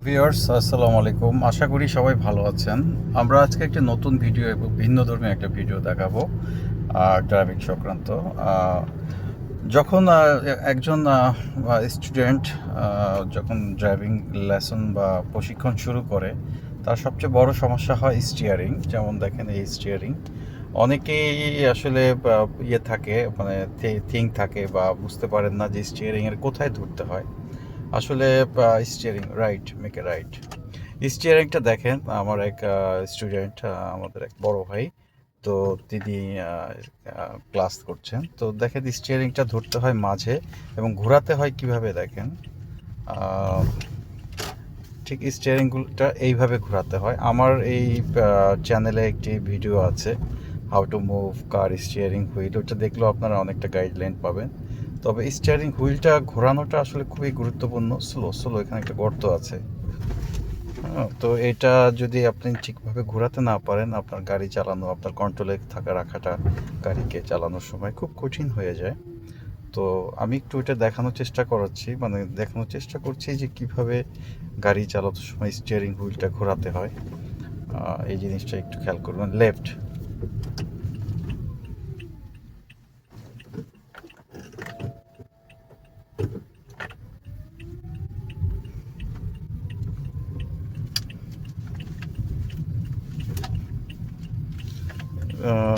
Viewers আসসালামু আলাইকুম। আশা করি সবাই ভালো আছেন। আমরা আজকে একটি নতুন ভিডিও এবং ভিন্ন ধর্মী একটা ভিডিও দেখাবো ড্রাইভিং সংক্রান্ত। আহ, যখন একজন স্টুডেন্ট যখন ড্রাইভিং লেসন বা প্রশিক্ষণ শুরু করে, তার সবচেয়ে বড় সমস্যা হয় স্টিয়ারিং। যেমন দেখেন এই স্টিয়ারিং, অনেকেই আসলে থাকে, মানে থিঙ্ক থাকে বা বুঝতে পারেন না যে স্টিয়ারিংয়ের কোথায় ধরতে হয়। আসলে steering right, make a right. স্টিয়ারিংটা দেখেন, আমার এক স্টুডেন্ট, আমাদের এক বড় ভাই, তো তিনি ক্লাস করছেন। তো দেখেন স্টিয়ারিংটা ধরতে হয় মাঝে এবং ঘোরাতে হয় কিভাবে দেখেন। আহ, ঠিক স্টিয়ারিংটা এইভাবে ঘোরাতে হয়। আমার এই চ্যানেলে একটি ভিডিও আছে, how to move car steering wheel, ওটা দেখলেও আপনারা অনেকটা গাইডলাইন পাবেন। তবে স্টিয়ারিং হুইলটা ঘোরানোটা আসলে খুবই গুরুত্বপূর্ণ। স্লো স্লো, এখানে একটা গর্ত আছে। হ্যাঁ, তো এটা যদি আপনি ঠিকভাবে ঘোরাতে না পারেন, আপনার গাড়ি চালানো, আপনার কন্ট্রোলে থাকা রাখাটা গাড়িকে চালানোর সময় খুব কঠিন হয়ে যায়। তো আমি একটু এটা দেখানোর চেষ্টা করাচ্ছি, মানে দেখানোর চেষ্টা করছি যে কিভাবে গাড়ি চালানোর সময় স্টিয়ারিং হুইলটা ঘোরাতে হয়। এই জিনিসটা একটু খেয়াল করবেন। লেফট।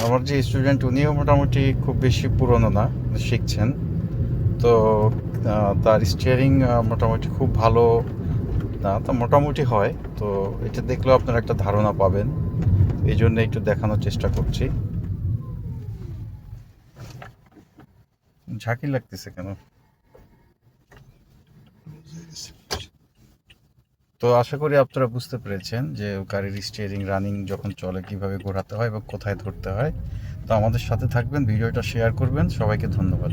আমার যে স্টুডেন্ট, উনিও মোটামুটি খুব বেশি পুরনো না, শিখছেন। তো তার স্টিয়ারিং মোটামুটি খুব ভালো না, তা মোটামুটি হয়। তো এটা দেখলেও আপনারা একটা ধারণা পাবেন, এই জন্য একটু দেখানোর চেষ্টা করছি। ঝাঁকি লাগতেছে কেন? তো আশা করি আপনারা বুঝতে পেরেছেন যে গাড়ির স্টিয়ারিং রানিং যখন চলে কিভাবে ঘোরাতে হয় এবং কোথায় ধরতে হয়। তো আমাদের সাথে থাকবেন, ভিডিওটা শেয়ার করবেন। সবাইকে ধন্যবাদ।